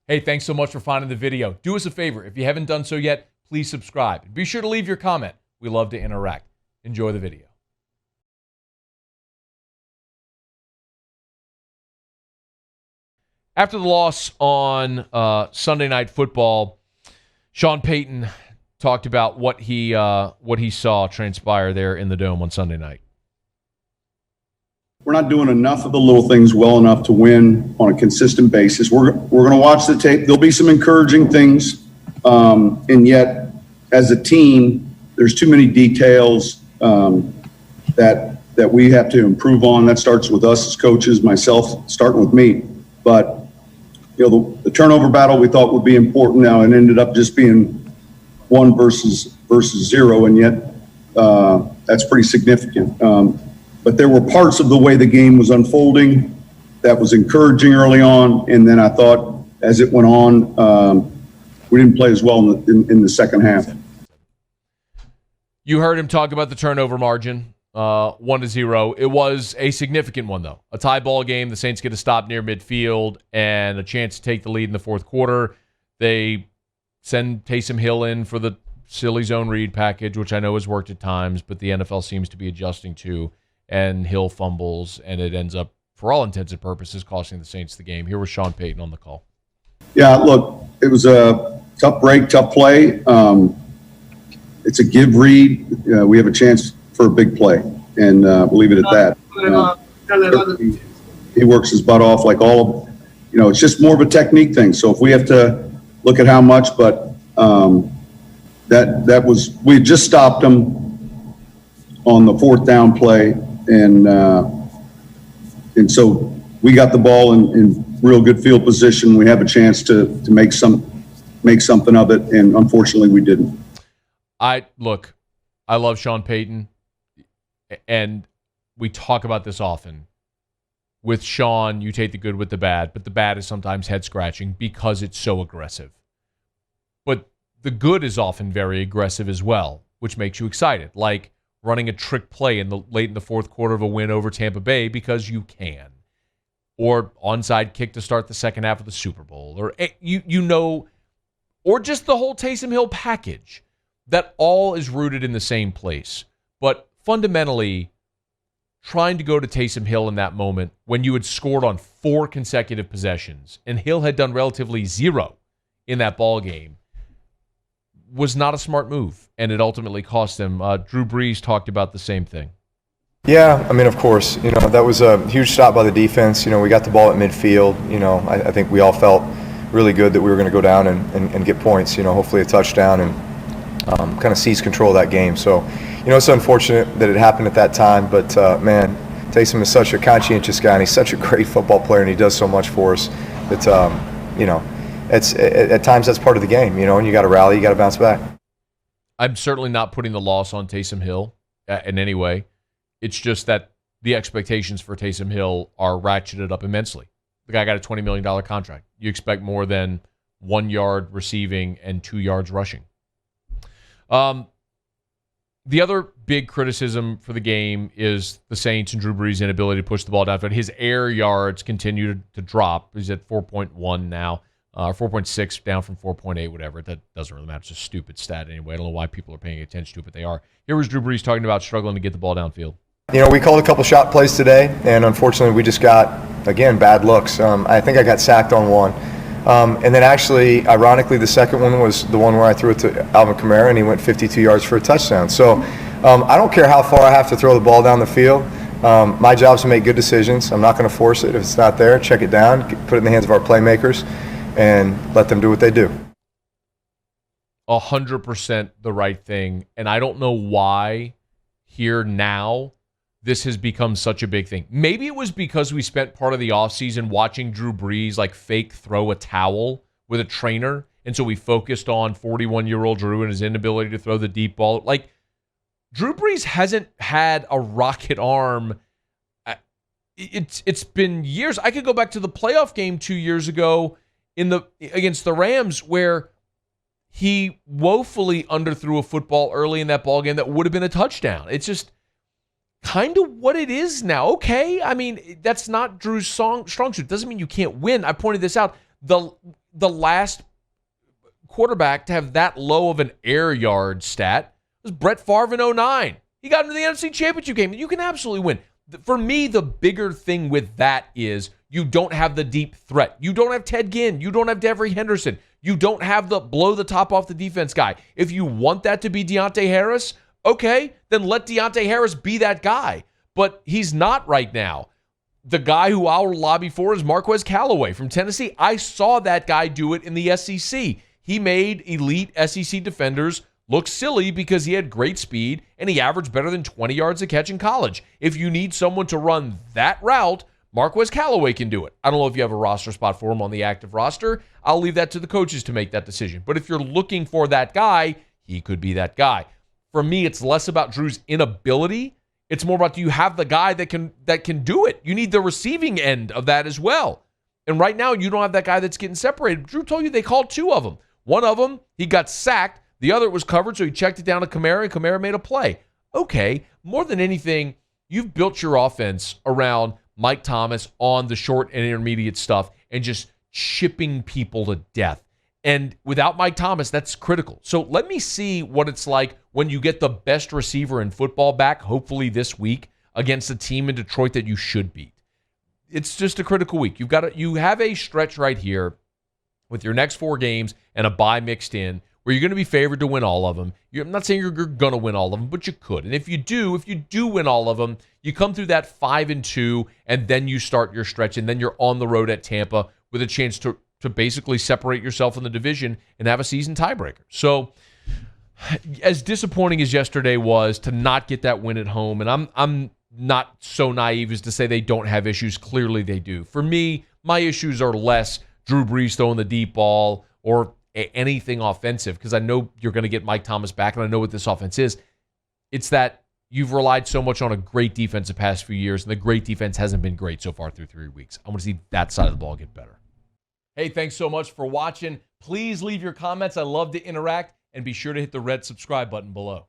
Hey, thanks so much for finding the video. Do us a favor. If you haven't done so yet, please subscribe. Be sure to leave your comment. We love to interact. Enjoy the video. After the loss on Sunday Night Football, Sean Payton talked about what he saw transpire there in the Dome on Sunday night. We're not doing enough of the little things well enough to win on a consistent basis. We're going to watch the tape. There'll be some encouraging things, and yet, as a team, there's too many details that we have to improve on. That starts with us as coaches, myself, starting with me. But the turnover battle we thought would be important. Now it ended up just being 1 versus 0, and yet that's pretty significant. But there were parts of the way the game was unfolding that was encouraging early on, and then I thought as it went on, we didn't play as well in the second half. You heard him talk about the turnover margin, 1-0. It was a significant one, though. A tie ball game. The Saints get a stop near midfield and a chance to take the lead in the fourth quarter. They send Taysom Hill in for the silly zone read package, which I know has worked at times, but the NFL seems to be adjusting to. And Hill fumbles, and it ends up, for all intents and purposes, costing the Saints the game. Here was Sean Payton on the call. Yeah, look, it was a tough break, tough play. It's a give read. We have a chance for a big play, and we'll leave it at that. He works his butt off like all of, it's just more of a technique thing. So if we have to look at how much, but that was, we had just stopped him on the fourth down play. And so we got the ball in real good field position. We have a chance to make something of it, and unfortunately we didn't. I love Sean Payton, and we talk about this often. With Sean, you take the good with the bad, but the bad is sometimes head-scratching because it's so aggressive. But the good is often very aggressive as well, which makes you excited. Like running a trick play late in the fourth quarter of a win over Tampa Bay because you can. Or onside kick to start the second half of the Super Bowl. Or, or just the whole Taysom Hill package. That all is rooted in the same place. But fundamentally, trying to go to Taysom Hill in that moment when you had scored on 4 consecutive possessions and Hill had done relatively 0 in that ball game was not a smart move, and it ultimately cost them. Drew Brees talked about the same thing. Yeah, I mean, of course, that was a huge stop by the defense. We got the ball at midfield. I think we all felt really good that we were going to go down and get points, hopefully a touchdown, and kind of seize control of that game. So, it's unfortunate that it happened at that time, but, man, Taysom is such a conscientious guy, and he's such a great football player, and he does so much for us that, at times that's part of the game, and you got to rally, you got to bounce back. I'm certainly not putting the loss on Taysom Hill in any way. It's just that the expectations for Taysom Hill are ratcheted up immensely. The guy got a $20 million contract. You expect more than 1 yard receiving and 2 yards rushing. The other big criticism for the game is the Saints and Drew Brees' inability to push the ball downfield. His air yards continue to drop. He's at 4.1 now. 4.6 down from 4.8, whatever. That doesn't really matter. It's a stupid stat anyway. I don't know why people are paying attention to it, but they are. Here was Drew Brees talking about struggling to get the ball downfield. We called a couple shot plays today, and unfortunately we just got, again, bad looks. I think I got sacked on one. And then actually, ironically, the second one was the one where I threw it to Alvin Kamara, and he went 52 yards for a touchdown. So I don't care how far I have to throw the ball down the field. My job is to make good decisions. I'm not going to force it. If it's not there, check it down, put it in the hands of our playmakers, and let them do what they do. 100% the right thing. And I don't know why here now this has become such a big thing. Maybe it was because we spent part of the offseason watching Drew Brees like fake throw a towel with a trainer. And so we focused on 41-year-old Drew and his inability to throw the deep ball. Like, Drew Brees hasn't had a rocket arm. It's been years. I could go back to the playoff game 2 years ago against the Rams where he woefully underthrew a football early in that ball game that would have been a touchdown. It's just kind of what it is now. Okay, I mean, that's not Drew's strong suit. Doesn't mean you can't win. I pointed this out. the last quarterback to have that low of an air yard stat was Brett Favre in 09. He got into the NFC Championship game. You can absolutely win. For me, the bigger thing with that is you don't have the deep threat. You don't have Ted Ginn. You don't have Devery Henderson. You don't have the blow the top off the defense guy. If you want that to be Deontay Harris, okay, then let Deontay Harris be that guy. But he's not right now. The guy who I'll lobby for is Marquez Callaway from Tennessee. I saw that guy do it in the SEC. He made elite SEC defenders look silly because he had great speed and he averaged better than 20 yards a catch in college. If you need someone to run that route, Marquez Callaway can do it. I don't know if you have a roster spot for him on the active roster. I'll leave that to the coaches to make that decision. But if you're looking for that guy, he could be that guy. For me, it's less about Drew's inability. It's more about, do you have the guy that can do it? You need the receiving end of that as well. And right now, you don't have that guy that's getting separated. Drew told you they called two of them. One of them, he got sacked. The other was covered, so he checked it down to Kamara, and Kamara made a play. Okay, more than anything, you've built your offense around Mike Thomas on the short and intermediate stuff and just chipping people to death. And without Mike Thomas, that's critical. So let me see what it's like when you get the best receiver in football back, hopefully this week, against a team in Detroit that you should beat. It's just a critical week. You have a stretch right here with your next 4 games and a bye mixed in, where you're going to be favored to win all of them. I'm not saying you're going to win all of them, but you could. And if you do win all of them, you come through that 5-2, and then you start your stretch, and then you're on the road at Tampa with a chance to basically separate yourself in the division and have a season tiebreaker. So as disappointing as yesterday was to not get that win at home, and I'm not so naive as to say they don't have issues. Clearly they do. For me, my issues are less Drew Brees throwing the deep ball or anything offensive, because I know you're going to get Mike Thomas back, and I know what this offense is. It's that you've relied so much on a great defense the past few years, and the great defense hasn't been great so far through 3 weeks. I want to see that side of the ball get better. Hey, thanks so much for watching. Please leave your comments. I love to interact, and be sure to hit the red subscribe button below.